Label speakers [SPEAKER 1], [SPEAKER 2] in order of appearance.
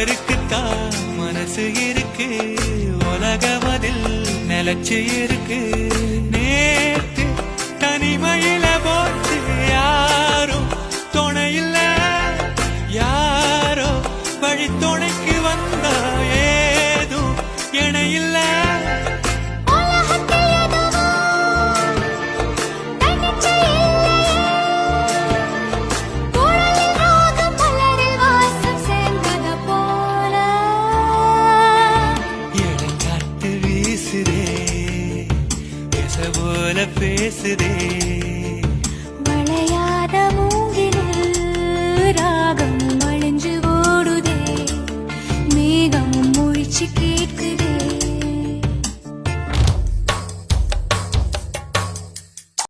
[SPEAKER 1] ஒருத்தருக்குத்தான் மனசு இருக்கு, உலகமதில் நிலச்சு இருக்கு. நேத்து தனிமையில போச்சு, யாரும் துணையில்ல, யாரோ வழி துணைக்கு வந்தா ஏதும் இணையில்ல. போல பேசுதே
[SPEAKER 2] வளையாத மூங்கில்